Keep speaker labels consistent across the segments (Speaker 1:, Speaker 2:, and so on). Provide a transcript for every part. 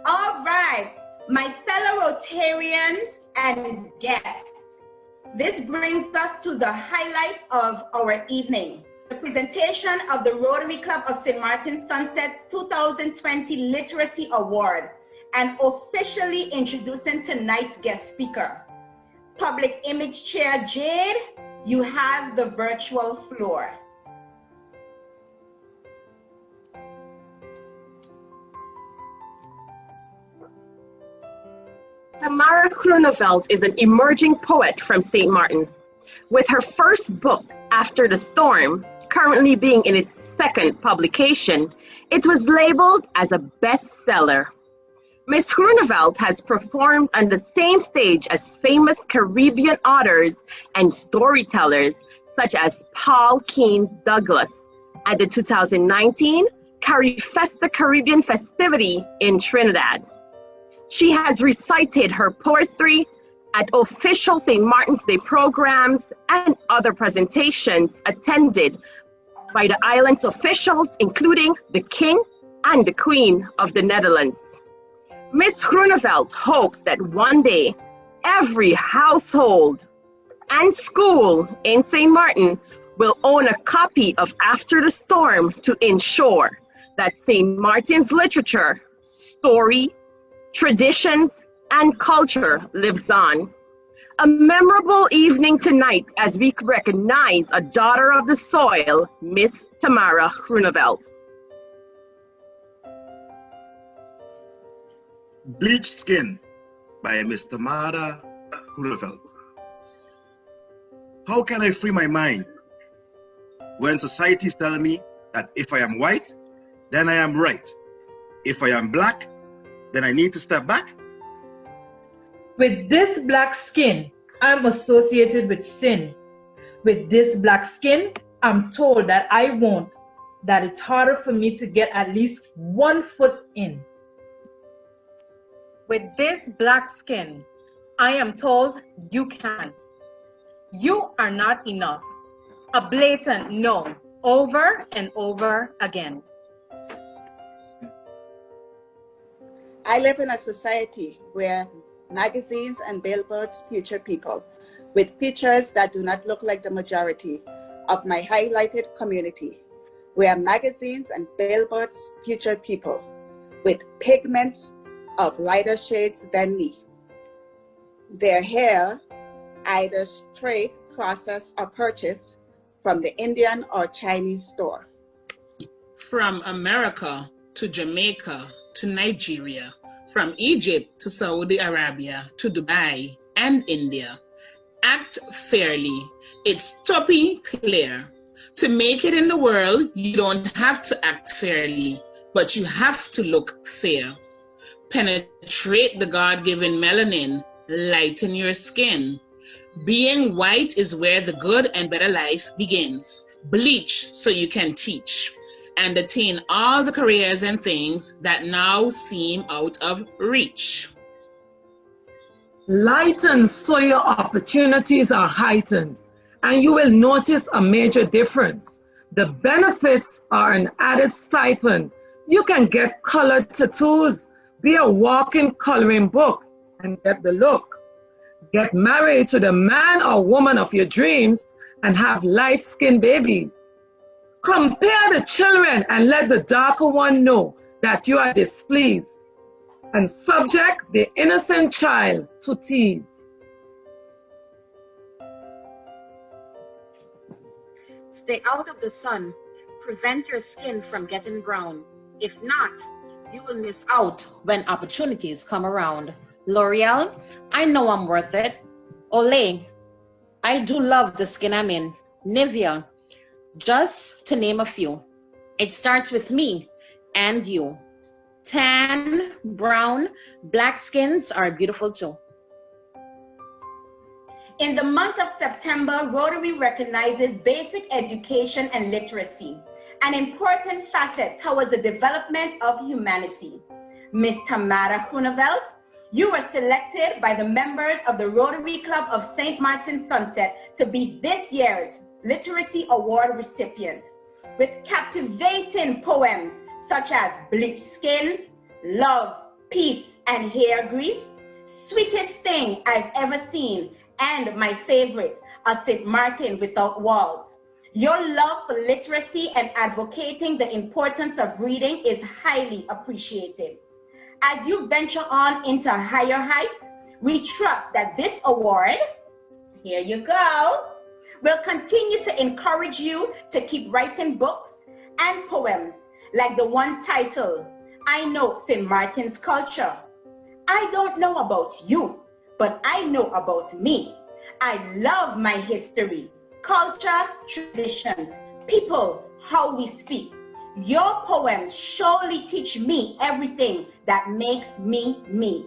Speaker 1: All right, my fellow Rotarians and guests, this brings us to the highlight of our evening, the presentation of the Rotary Club of St. Martin Sunset's 2020 Literacy Award, and officially introducing tonight's guest speaker. Public Image Chair Jade, you have the virtual floor.
Speaker 2: Tamara Groeneveldt is an emerging poet from St. Martin. With her first book, After the Storm, currently being in its second publication, it was labeled as a bestseller. Ms. Groeneveldt has performed on the same stage as famous Caribbean authors and storytellers such as Paul Keynes Douglas at the 2019 Carifesta Caribbean festivity in Trinidad. She has recited her poetry at official St. Martin's Day programs and other presentations attended by the island's officials, including the King and the Queen of the Netherlands. Ms. Groeneveldt hopes that one day, every household and school in St. Martin will own a copy of After the Storm to ensure that St. Martin's literature, story, traditions, and culture lives on. A memorable evening tonight as we recognize a daughter of the soil, Miss Tamara Groeneveldt.
Speaker 3: Bleached Skin by Miss Tamara Groeneveldt. How can I free my mind when society is telling me that if I am white, then I am right? If I am black, then I need to step back?
Speaker 4: With this black skin, I'm associated with sin. With this black skin, I'm told that I won't, that it's harder for me to get at least 1 foot in.
Speaker 5: With this black skin, I am told you can't. You are not enough. A blatant no, over and over again.
Speaker 6: I live in a society where magazines and billboards feature people with features that do not look like the majority of my highlighted community, where magazines and billboards feature people with pigments of lighter shades than me. Their hair either straight, processed, or purchased from the Indian or Chinese store.
Speaker 7: From America to Jamaica to Nigeria, from Egypt to Saudi Arabia to Dubai and India. Act fairly. It's toppy clear. To make it in the world, you don't have to act fairly, but you have to look fair. Penetrate the God-given melanin, lighten your skin. Being white is where the good and better life begins. Bleach so you can teach and attain all the careers and things that now seem out of reach.
Speaker 8: Lighten so your opportunities are heightened, and you will notice a major difference. The benefits are an added stipend. You can get colored tattoos, be a walking coloring book, and get the look. Get married to the man or woman of your dreams and have light-skinned babies. Compare the children and let the darker one know that you are displeased, and subject the innocent child to tease.
Speaker 9: Stay out of the sun. Prevent your skin from getting brown. If not, you will miss out when opportunities come around. L'Oreal, I know I'm worth it. Olay, I do love the skin I'm in. Nivea, just to name a few. It starts with me and you. Tan, brown, black skins are beautiful too.
Speaker 1: In the month of September, Rotary recognizes basic education and literacy, an important facet towards the development of humanity. Ms. Tamara Groeneveldt, you were selected by the members of the Rotary Club of St. Martin Sunset to be this year's Literacy Award recipient, with captivating poems such as Bleached Skin, Love, peace and hair grease, sweetest thing I've ever seen, and my favorite, a St. Martin without walls. Your love for literacy and advocating the importance of reading is highly appreciated. As you venture on into higher heights, we trust that this award, here you go, will continue to encourage you to keep writing books and poems like the one titled, I Know St. Martin's Culture. I don't know about you, but I know about me. I love my history, culture, traditions, people, how we speak. Your poems surely teach me everything that makes me me.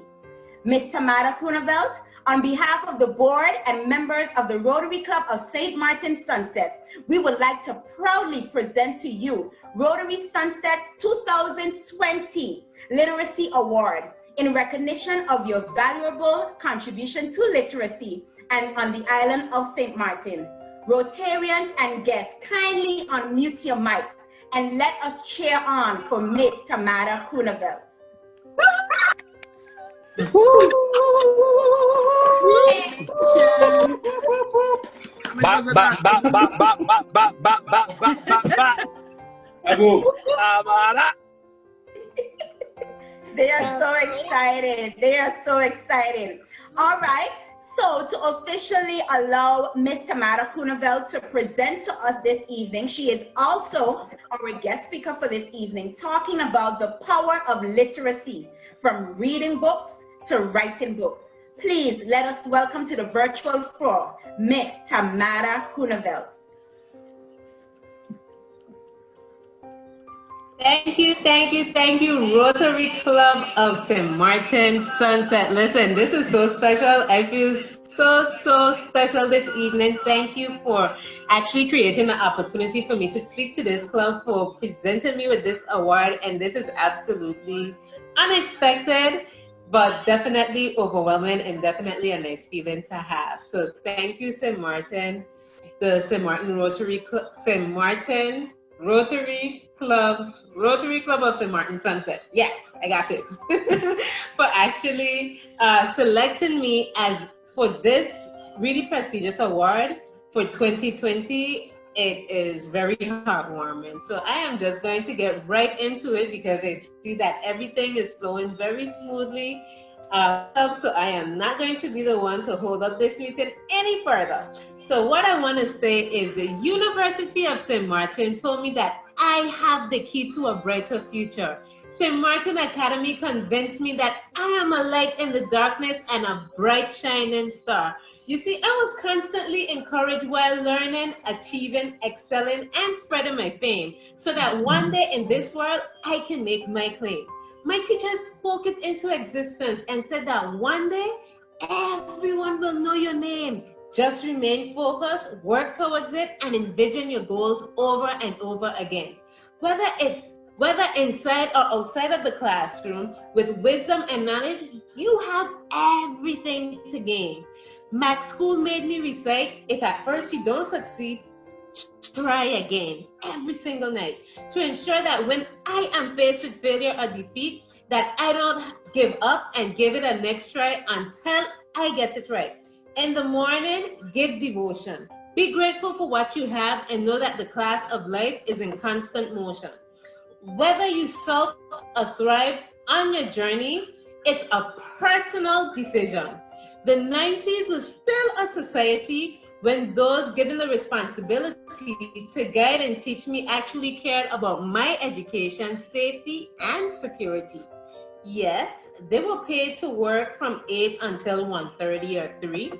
Speaker 1: Ms. Tamara Groeneveldt, on behalf of the board and members of the Rotary Club of St. Martin Sunset, we would like to proudly present to you Rotary Sunset's 2020 Literacy Award in recognition of your valuable contribution to literacy and on the island of St. Martin. Rotarians and guests, kindly unmute your mics and let us cheer on for Ms. Tamara Groeneveldt. They are so excited. They are so excited. All right. So to officially allow Ms. Tamara Groeneveldt to present to us this evening, she is also our guest speaker for this evening, talking about the power of literacy, from reading books to writing books. Please let us welcome to the virtual floor, Ms. Tamara Groeneveldt.
Speaker 10: Thank you, Rotary Club of St. Martin Sunset. Listen, this is so special. I feel so special this evening. Thank you for actually creating the opportunity for me to speak to this club, for presenting me with this award. And this is absolutely unexpected, but definitely overwhelming and definitely a nice feeling to have. So thank you, St. Martin, the St. Martin Rotary Club, St. Martin Rotary Club of St. Martin Sunset. Yes, I got it. For actually selecting me as for this really prestigious award for 2020. It is very heartwarming. So I am just going to get right into it because I see that everything is flowing very smoothly. So I am not going to be the one to hold up this meeting any further. So what I want to say is the University of St. Martin told me that I have the key to a brighter future. St. Martin Academy convinced me that I am a light in the darkness and a bright shining star. You see, I was constantly encouraged while learning, achieving, excelling, and spreading my fame so that one day in this world, I can make my claim. My teachers spoke it into existence and said that one day, everyone will know your name. Just remain focused, work towards it, and envision your goals over and over again. Whether inside or outside of the classroom, with wisdom and knowledge, you have everything to gain. Mac School made me recite, if at first you don't succeed, try again every single night to ensure that when I am faced with failure or defeat, that I don't give up and give it a next try until I get it right. In the morning, give devotion. Be grateful for what you have and know that the class of life is in constant motion. Whether you sulk or thrive on your journey, it's a personal decision. The 90s was still a society when those given the responsibility to guide and teach me actually cared about my education, safety, and security. Yes, they were paid to work from 8 until 1:30 or 3,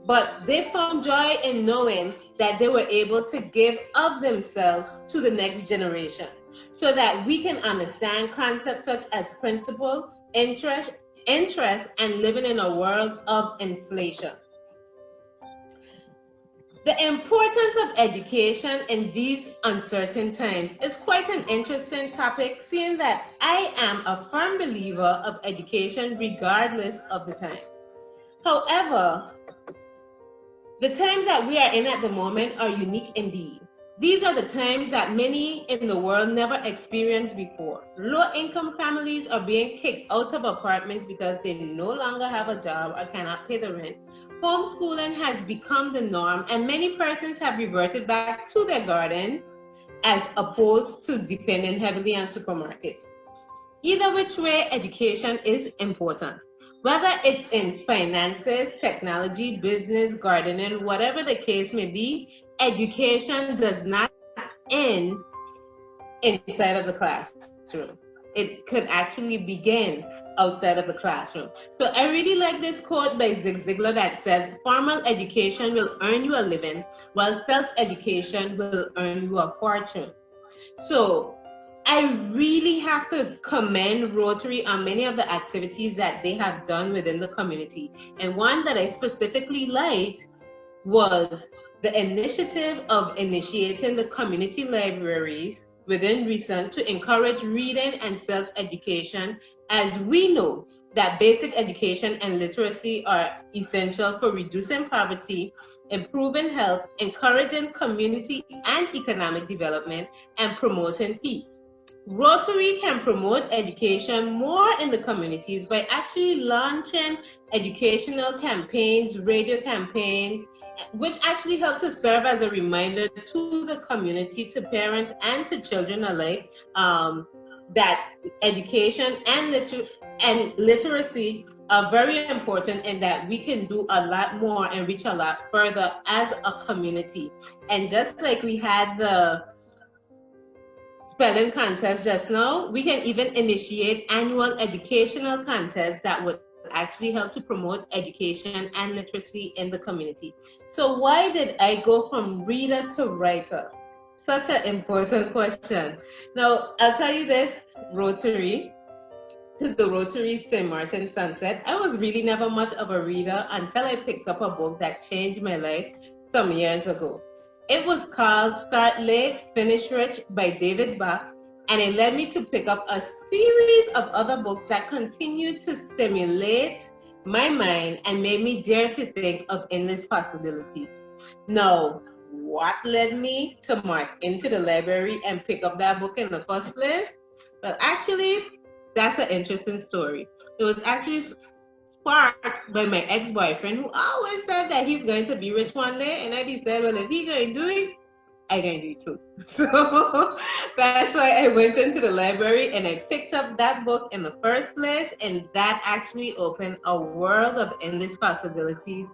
Speaker 10: but they found joy in knowing that they were able to give of themselves to the next generation so that we can understand concepts such as principle, interest, and living in a world of inflation. The importance of education in these uncertain times is quite an interesting topic, seeing that I am a firm believer of education regardless of the times. However, the times that we are in at the moment are unique indeed. These are the times that many in the world never experienced before. Low-income families are being kicked out of apartments because they no longer have a job or cannot pay the rent. Homeschooling has become the norm, and many persons have reverted back to their gardens as opposed to depending heavily on supermarkets. Either which way, education is important. Whether it's in finances, technology, business, gardening, whatever the case may be, education does not end inside of the classroom. It could actually begin outside of the classroom. So I really like this quote by Zig Ziglar that says, formal education will earn you a living, while self-education will earn you a fortune. So I really have to commend Rotary on many of the activities that they have done within the community. And one that I specifically liked was the initiative of initiating the community libraries within recent to encourage reading and self-education, as we know that basic education and literacy are essential for reducing poverty, improving health, encouraging community and economic development, and promoting peace. Rotary can promote education more in the communities by actually launching educational campaigns, radio campaigns, which actually help to serve as a reminder to the community, to parents and to children alike, that education and literacy are very important, and that we can do a lot more and reach a lot further as a community. And just like we had the spelling contest just now, we can even initiate annual educational contests that would actually help to promote education and literacy in the community. So why did I go from reader to writer? Such an important question. Now, I'll tell you this, Rotary, to the Rotary St. Martin Sunset, I was really never much of a reader until I picked up a book that changed my life some years ago. It was called Start Late, Finish Rich by David Bach, and it led me to pick up a series of other books that continued to stimulate my mind and made me dare to think of endless possibilities. Now, what led me to march into the library and pick up that book in the first place? Well, actually, that's an interesting story. It was actually sparked by my ex-boyfriend, who always said that he's going to be rich one day, and I decided, well, if he's going to do it, I'm going to do it too. So that's why I went into the library and I picked up that book in the first place, and that actually opened a world of endless possibilities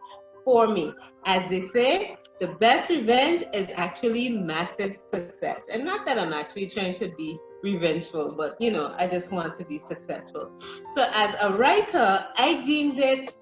Speaker 10: for me. As they say, the best revenge is actually massive success. And not that I'm actually trying to be revengeful, but you know, I just want to be successful. So as a writer, I deemed it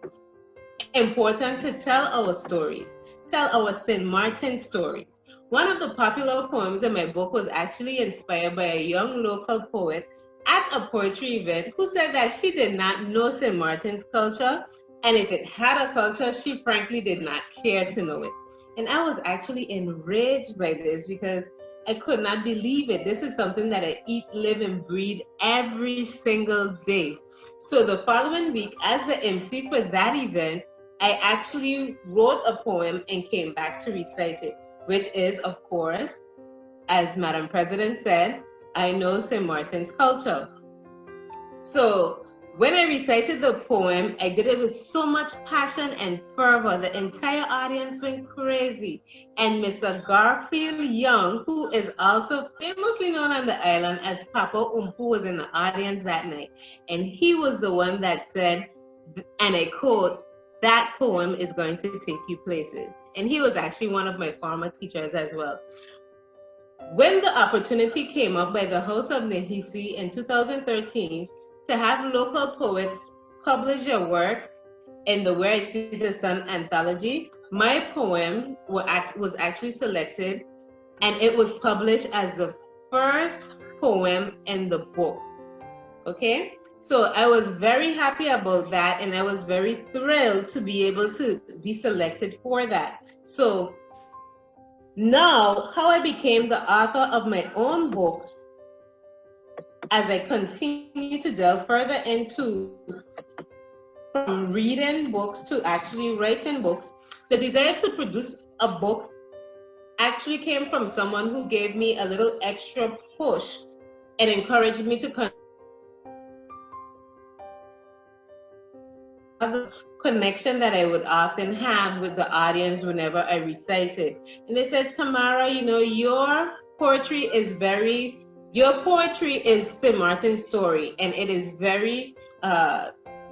Speaker 10: important to tell our stories, tell our St. Martin stories. One of the popular poems in my book was actually inspired by a young local poet at a poetry event who said that she did not know St. Martin's culture, and if it had a culture, she frankly did not care to know it. And I was actually enraged by this because I could not believe it. This is something that I eat, live, and breathe every single day. So the following week, as the MC for that event, I actually wrote a poem and came back to recite it, which is, of course, as Madam President said, I know St. Martin's culture. So when I recited the poem, I did it with so much passion and fervor. The entire audience went crazy. And Mr. Garfield Young, who is also famously known on the island as Papa was in the audience that night. And he was the one that said, and I quote, "That poem is going to take you places." And he was actually one of my former teachers as well. When the opportunity came up by the House of Nehisi in 2013 to have local poets publish their work in the Where I See the Sun anthology, my poem was actually selected, and it was published as the first poem in the book. Okay? So I was very happy about that, and I was very thrilled to be able to be selected for that. So now, how I became the author of my own book, as I continue to delve further into from reading books to actually writing books, the desire to produce a book actually came from someone who gave me a little extra push and encouraged me to the connection that I would often have with the audience whenever I recited. And they said, Tamara, you know, your poetry is St. Martin's story, and it is very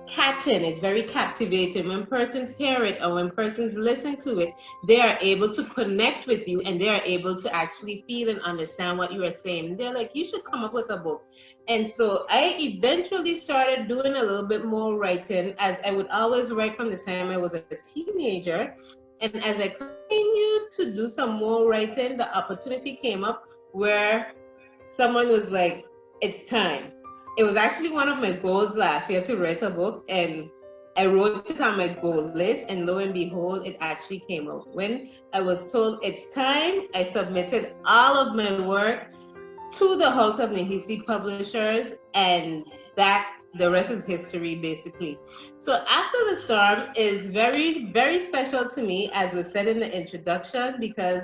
Speaker 10: catching, it's very captivating. When persons hear it or when persons listen to it, they are able to connect with you and they are able to actually feel and understand what you are saying. They're like, you should come up with a book. And so I eventually started doing a little bit more writing, as I would always write from the time I was a teenager. And as I continued to do some more writing, the opportunity came up where someone was like, it's time. It was actually one of my goals last year to write a book, and I wrote it on my goal list, and lo and behold, it actually came out. When I was told it's time, I submitted all of my work to the House of Nahisi Publishers, and the rest is history, basically. So After the Storm is very, very special to me, as was said in the introduction, because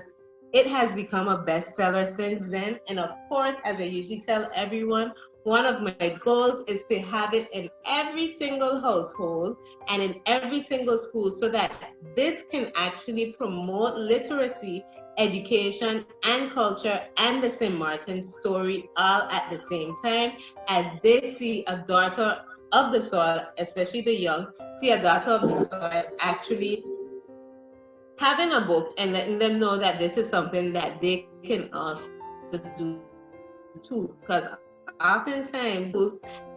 Speaker 10: it has become a bestseller since then. And of course, as I usually tell everyone, one of my goals is to have it in every single household and in every single school, so that this can actually promote literacy, education, and culture, and the St. Martin story all at the same time, as they see a daughter of the soil, especially the young, see a daughter of the soil actually having a book and letting them know that this is something that they can also do too. Because oftentimes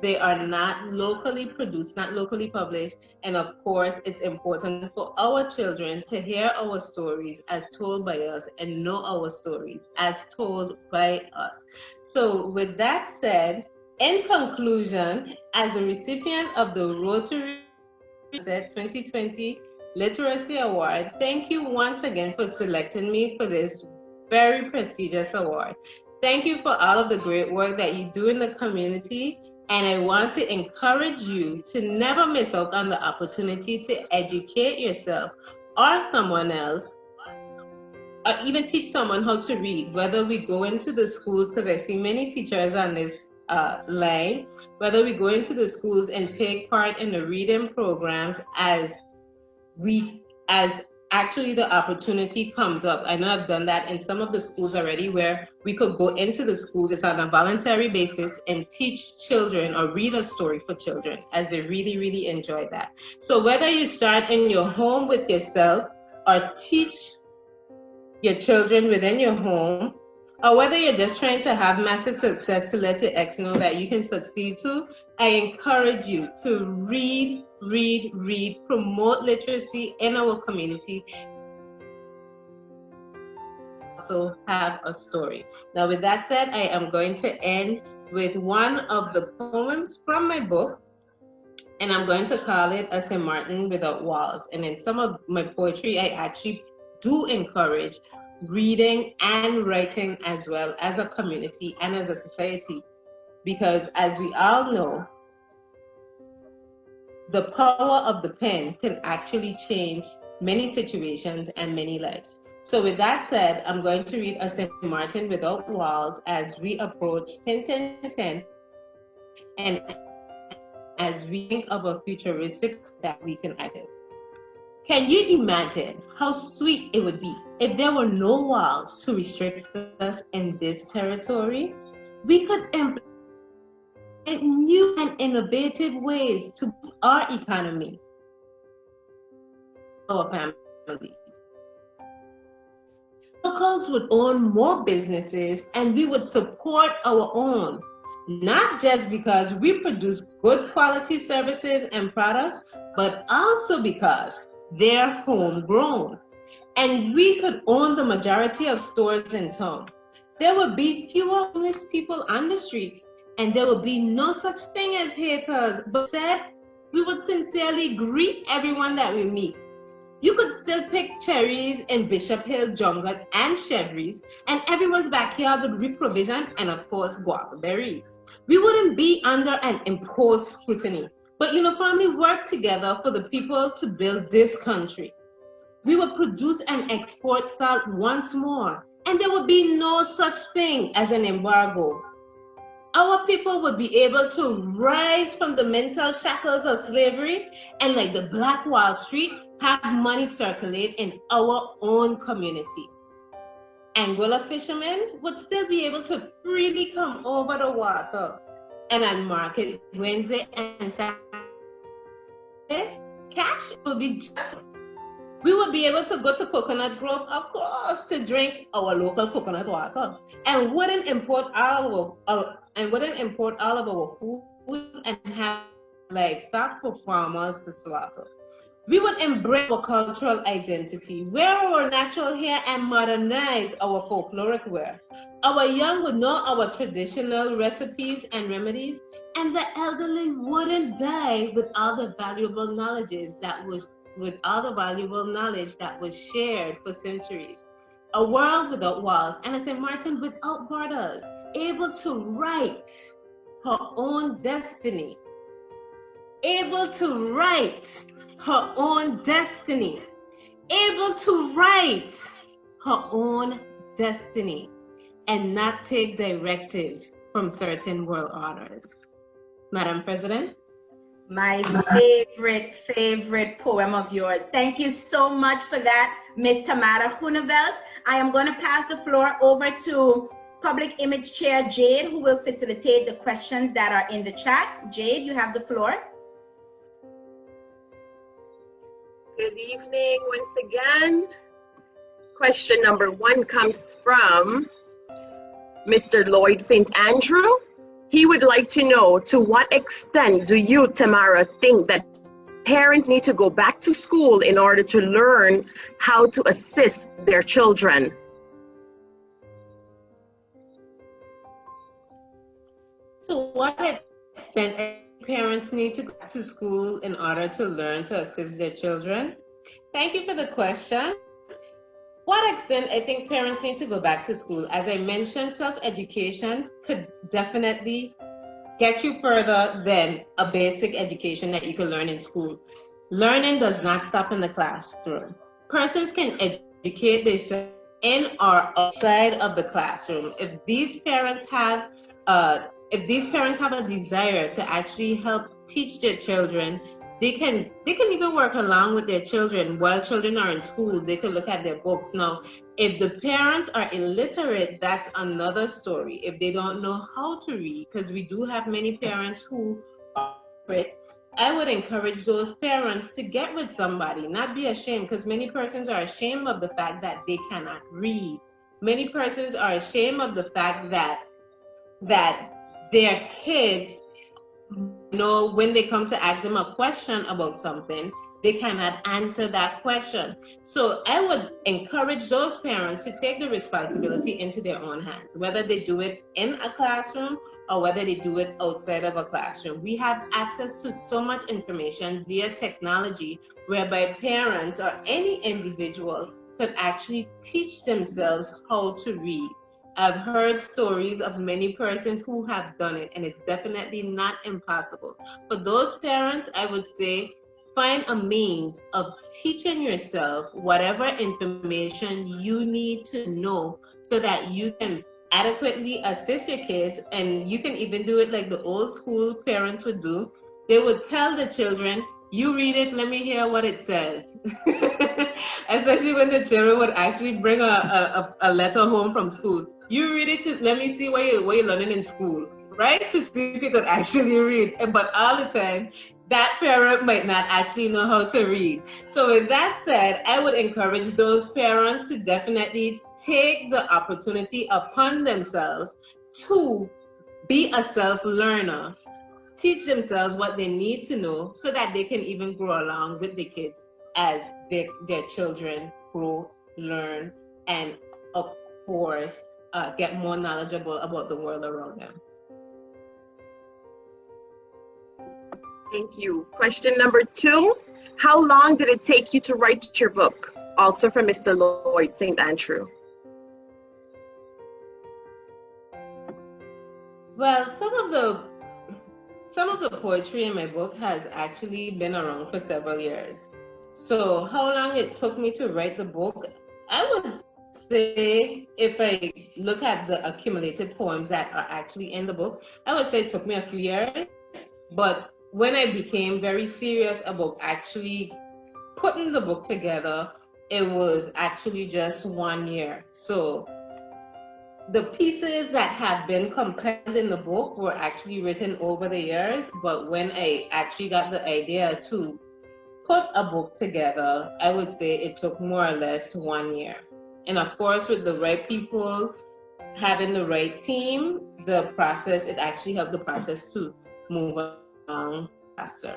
Speaker 10: they are not locally produced, not locally published, and of course it's important for our children to hear our stories as told by us and know our stories as told by us. So with that said, in conclusion, as a recipient of the Rotary 2020 Literacy Award, thank you once again for selecting me for this very prestigious award. Thank you for all of the great work that you do in the community, and I want to encourage you to never miss out on the opportunity to educate yourself or someone else, or even teach someone how to read, whether we go into the schools, because I see many teachers on this line, whether we go into the schools and take part in the reading programs as actually the opportunity comes up. I know I've done that in some of the schools already, where we could go into the schools, it's on a voluntary basis, and teach children or read a story for children, as they really, really enjoy that. So whether you start in your home with yourself or teach your children within your home, or whether you're just trying to have massive success to let your ex know that you can succeed too, I encourage you to read, promote literacy in our community. Also have a story. Now with that said, I am going to end with one of the poems from my book, and I'm going to call it A St. Martin Without Walls. And in some of my poetry, I actually do encourage reading and writing as well, as a community and as a society, because as we all know, the power of the pen can actually change many situations and many lives. So with that said, I'm going to read A St. Martin Without Walls as we approach 10-10-10, and as we think of a futuristic that we can add. Can you imagine how sweet it would be if there were no walls to restrict us in this territory? We could implement new and innovative ways to boost our economy, our families. Locals would own more businesses, and we would support our own, not just because we produce good quality services and products, but also because they're homegrown. And we could own the majority of stores in town. There would be fewer homeless people on the streets, and there would be no such thing as haters, but instead, we would sincerely greet everyone that we meet. You could still pick cherries in Bishop Hill, Jungle, and Chevries, and everyone's backyard would reap provision and, of course, guava berries. We wouldn't be under an imposed scrutiny, but uniformly work together for the people to build this country. We would produce and export salt once more, and there would be no such thing as an embargo. Our people would be able to rise from the mental shackles of slavery and, like the Black Wall Street, have money circulate in our own community. Anguilla fishermen would still be able to freely come over the water, and at market Wednesday and Saturday, cash will be just. We would be able to go to Coconut Grove, of course, to drink our local coconut water, and wouldn't import all of our food and have livestock for farmers to slaughter. We would embrace our cultural identity, wear our natural hair, and modernize our folkloric wear. Our young would know our traditional recipes and remedies, and the elderly wouldn't die with all the valuable knowledge that was shared for centuries. A world without walls, and a St. Martin without borders, able to write her own destiny. Able to write her own destiny. Able to write her own destiny and not take directives from certain world orders. Madam President?
Speaker 1: My favorite poem of yours. Thank you so much for that, Ms. Tamara Groeneveldt. I am going to pass the floor over to Public Image Chair Jade, who will facilitate the questions that are in the chat. Jade, you have the floor.
Speaker 2: Good evening once again. Question number 1 comes from Mr. Lloyd St. Andrew. He would like to know, to what extent do you, Tamara, think that parents need to go back to school in order to learn how to assist their children?
Speaker 10: To what extent parents need to go back to school in order to learn to assist their children? Thank you for the question. What extent I think parents need to go back to school? As I mentioned, self-education could definitely get you further than a basic education that you can learn in school. Learning does not stop in the classroom. Persons can educate themselves in or outside of the classroom. If these parents have a desire to actually help teach their children, they can even work along with their children while children are in school. They can look at their books. Now, if the parents are illiterate, that's another story. If they don't know how to read, because we do have many parents who are illiterate, I would encourage those parents to get with somebody, not be ashamed, because many persons are ashamed of the fact that they cannot read. Many persons are ashamed of the fact that their kids, when they come to ask them a question about something, they cannot answer that question. So I would encourage those parents to take the responsibility into their own hands, whether they do it in a classroom or whether they do it outside of a classroom. We have access to so much information via technology, whereby parents or any individual could actually teach themselves how to read. I've heard stories of many persons who have done it, and it's definitely not impossible. For those parents, I would say, find a means of teaching yourself whatever information you need to know so that you can adequately assist your kids. And you can even do it like the old school parents would do. They would tell the children, you read it, let me hear what it says. Especially when the children would actually bring a letter home from school. You read it, let me see what you're learning in school, right? To see if you could actually read. But all the time, that parent might not actually know how to read. So with that said, I would encourage those parents to definitely take the opportunity upon themselves to be a self-learner, teach themselves what they need to know so that they can even grow along with the kids as their children grow, learn, and of course, get more knowledgeable about the world around them.
Speaker 2: Thank you. Question number 2. How long did it take you to write your book? Also from Mr. Lloyd St. Andrew.
Speaker 10: Well, some of the poetry in my book has actually been around for several years. So how long it took me to write the book? I would say, if I look at the accumulated poems that are actually in the book, I would say it took me a few years. But when I became very serious about actually putting the book together, it was actually just 1 year. So the pieces that have been compiled in the book were actually written over the years, but when I actually got the idea to put a book together, I would say it took more or less 1 year. And of course, with the right people, having the right team, it actually helped the process to move along faster.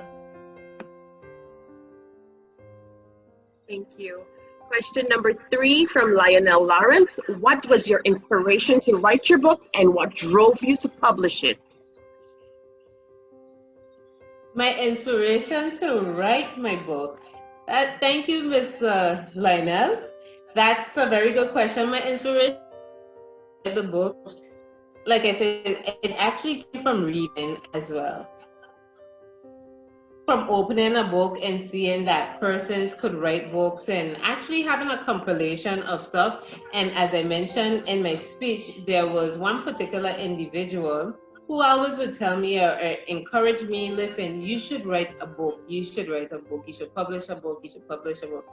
Speaker 2: Thank you. Question number 3 from Lionel Lawrence. What was your inspiration to write your book and what drove you to publish it?
Speaker 10: My inspiration to write my book. Thank you, Mr. Lionel. That's a very good question. My inspiration to write the book, like I said, it actually came from reading as well. From opening a book and seeing that persons could write books and actually having a compilation of stuff. And as I mentioned in my speech, there was one particular individual who always would tell me or encourage me, listen, you should write a book, you should write a book, you should publish a book, you should publish a book.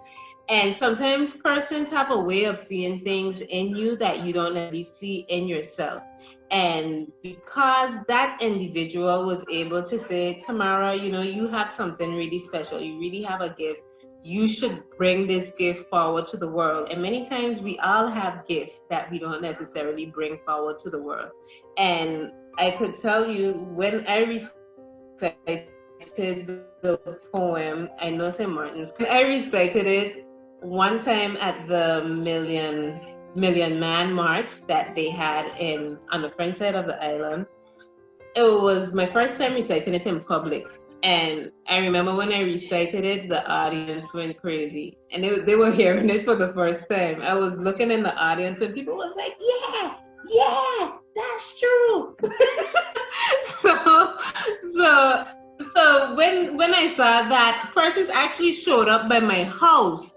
Speaker 10: And sometimes persons have a way of seeing things in you that you don't really see in yourself. And because that individual was able to say, Tamara, you have something really special, you really have a gift, you should bring this gift forward to the world. And many times we all have gifts that we don't necessarily bring forward to the world. And I could tell you, when I recited the poem, I know St. Martin's, I recited it one time at the Million Man March that they had on the French side of the island. It was my first time reciting it in public. And I remember when I recited it, the audience went crazy. And they were hearing it for the first time. I was looking in the audience and people was like, yeah, that's true. So when I saw that, persons actually showed up by my house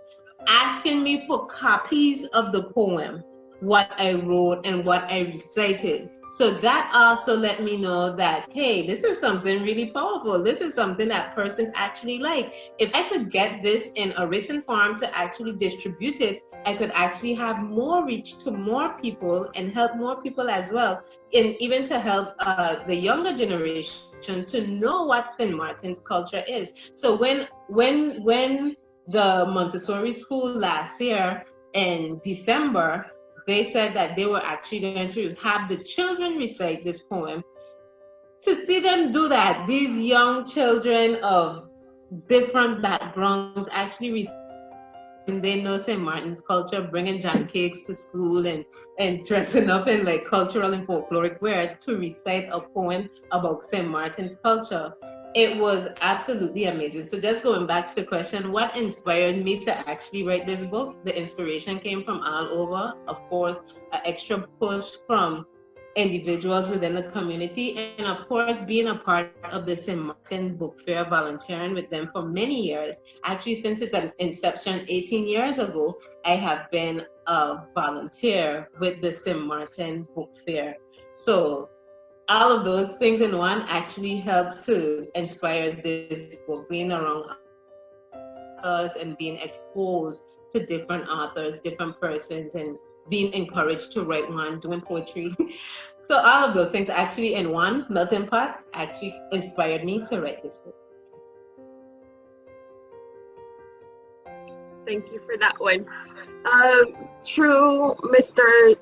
Speaker 10: asking me for copies of the poem, what I wrote and what I recited. So that also let me know that, hey, this is something really powerful. This is something that persons actually like. If I could get this in a written form to actually distribute it, I could actually have more reach to more people and help more people as well, and even to help the younger generation to know what St. Martin's culture is. So when the Montessori school last year in December, they said that they were actually going to have the children recite this poem. To see them do that, these young children of different backgrounds actually recite, and they know St. Martin's culture, bringing jam cakes to school and dressing up in like cultural and folkloric wear to recite a poem about St. Martin's culture. It was absolutely amazing. So just going back to the question, what inspired me to actually write this book? The inspiration came from all over. Of course, an extra push from individuals within the community, and of course being a part of the St. Martin Book Fair, volunteering with them for many years. Actually, since its inception 18 years ago, I have been a volunteer with the St. Martin Book Fair. So all of those things in one actually helped to inspire this book, being around authors and being exposed to different authors, different persons, and being encouraged to write one, doing poetry. So all of those things actually in one melting pot actually inspired me to write this book.
Speaker 2: Thank you for that one. Through Mr.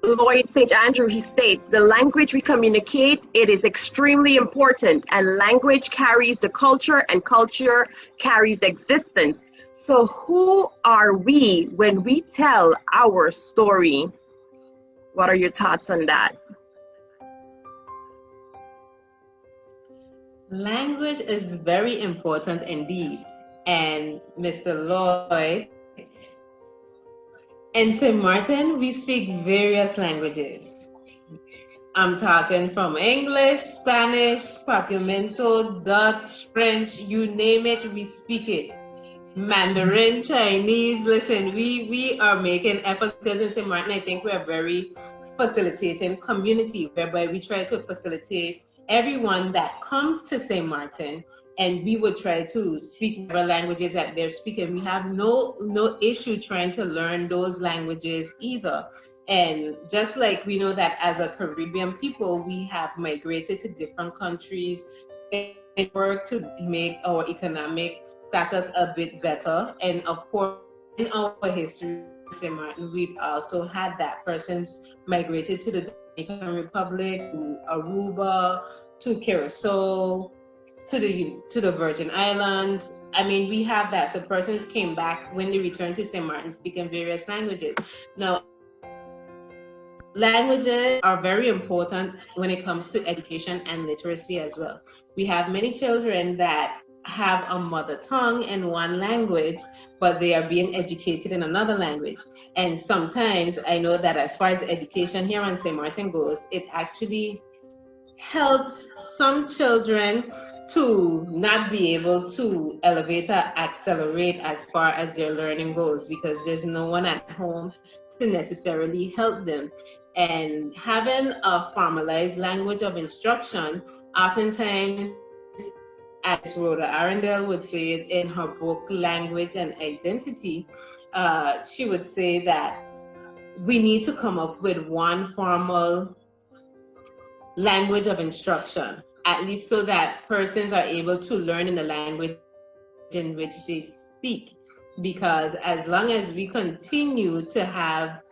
Speaker 2: Lloyd St. Andrew, he states, the language we communicate, it is extremely important, and language carries the culture and culture carries existence. So who are we when we tell our story? What are your thoughts on that?
Speaker 10: Language is very important indeed. And Mr. Lloyd, in St. Martin, we speak various languages. I'm talking from English, Spanish, Papiamento, Dutch, French, you name it, we speak it. Mandarin, Chinese. Listen, we are making efforts because in St. Martin, I think we're very facilitating community, whereby we try to facilitate everyone that comes to St. Martin, and we would try to speak whatever languages that they're speaking. We have no issue trying to learn those languages either. And just like we know that as a Caribbean people, we have migrated to different countries in work to make our economic status a bit better. And of course, in our history, St. Martin, we've also had that persons migrated to the Dominican Republic, to Aruba, to Curacao, to the Virgin Islands. I mean, we have that. So persons came back when they returned to St. Martin speaking various languages. Now, languages are very important when it comes to education and literacy as well. We have many children that have a mother tongue in one language, but they are being educated in another language. And sometimes I know that as far as education here in St. Martin goes, it actually helps some children to not be able to elevate or accelerate as far as their learning goes, because there's no one at home to necessarily help them. And having a formalized language of instruction, oftentimes, as Rhoda Arundel would say it in her book, Language and Identity, she would say that we need to come up with one formal language of instruction, at least so that persons are able to learn in the language in which they speak. Because as long as we continue to have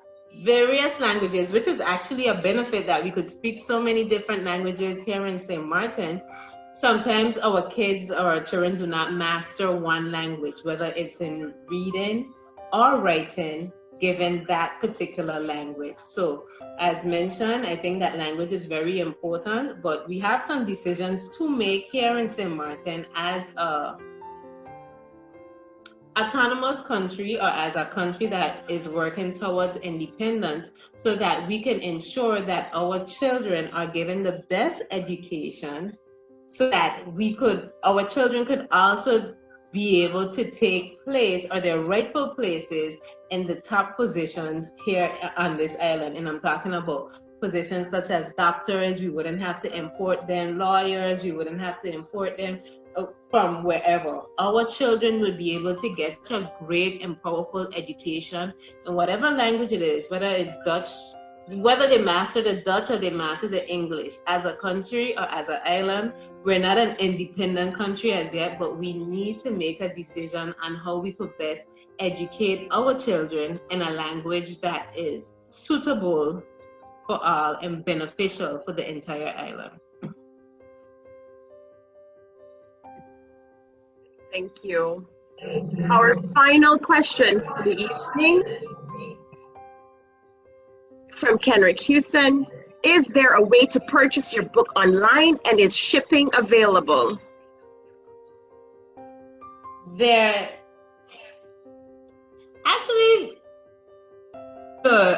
Speaker 10: various languages, which is actually a benefit that we could speak so many different languages here in St. Martin, sometimes our kids or our children do not master one language, whether it's in reading or writing, given that particular language. So as mentioned, I think that language is very important, but we have some decisions to make here in St. Martin as a autonomous country, or as a country that is working towards independence, so that we can ensure that our children are given the best education, so that our children could also be able to take place, or their rightful places, in the top positions here on this island. And I'm talking about positions such as doctors. We wouldn't have to import them. Lawyers, we wouldn't have to import them from wherever. Our children would be able to get a great and powerful education in whatever language it is, whether it's Dutch, whether they master the Dutch or they master the English. As a country or as an island, we're not an independent country as yet, but we need to make a decision on how we could best educate our children in a language that is suitable for all and beneficial for the entire island.
Speaker 2: Thank you. Our final question for the evening from Kenrick Houston. Is there a way to purchase your book online, and is shipping available?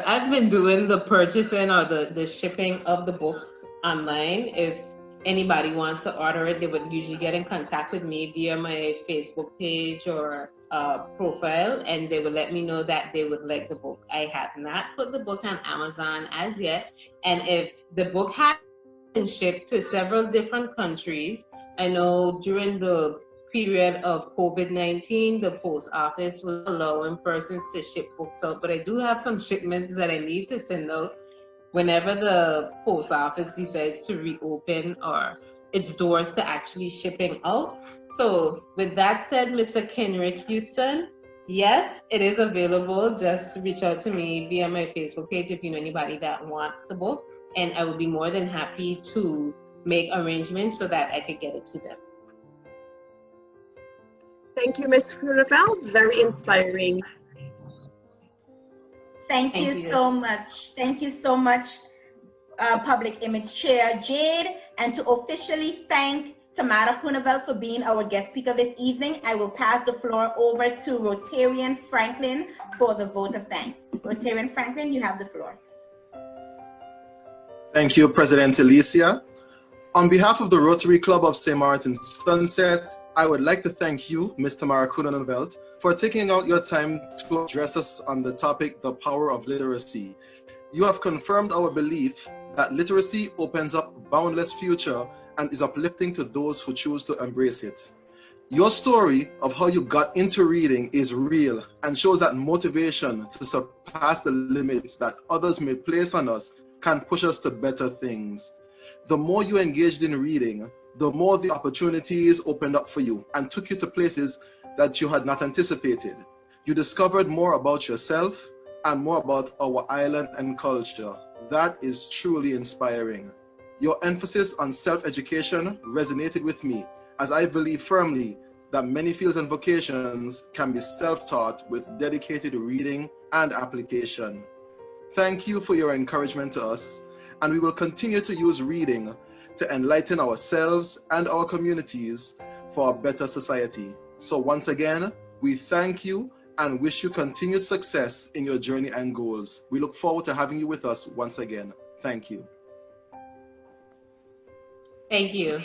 Speaker 10: I've been doing the purchasing or the shipping of the books online. If anybody wants to order it, they would usually get in contact with me via my Facebook page or profile, and they would let me know that they would like the book. I have not put the book on Amazon as yet, and if the book has been shipped to several different countries, I know during the period of COVID-19, the post office was allowing persons to ship books out, but I do have some shipments that I need to send out whenever the post office decides to reopen or its doors to actually shipping out. So with that said, Mr. Kenrick Houston, yes, it is available. Just reach out to me via my Facebook page if you know anybody that wants the book, and I would be more than happy to make arrangements so that I could get it to them.
Speaker 2: Thank you, Ms. Groeneveldt. Very inspiring.
Speaker 1: Thank you so much. Thank you so much, Public Image Chair Jade. And to officially thank Tamara Groeneveldt for being our guest speaker this evening, I will pass the floor over to Rotarian Franklin for the vote of thanks. Rotarian Franklin, you have the floor.
Speaker 11: Thank you, President Alicia. On behalf of the Rotary Club of St. Martin Sunset, I would like to thank you, Ms. Tamara Groeneveldt, for taking out your time to address us on the topic, the power of literacy. You have confirmed our belief that literacy opens up a boundless future and is uplifting to those who choose to embrace it. Your story of how you got into reading is real and shows that motivation to surpass the limits that others may place on us can push us to better things. The more you engaged in reading, the more the opportunities opened up for you and took you to places that you had not anticipated. You discovered more about yourself and more about our island and culture. That is truly inspiring. Your emphasis on self-education resonated with me, as I believe firmly that many fields and vocations can be self-taught with dedicated reading and application. Thank you for your encouragement to us, and we will continue to use reading to enlighten ourselves and our communities for a better society. So once again, we thank you and wish you continued success in your journey and goals. We look forward to having you with us once again. Thank you.
Speaker 10: Thank you.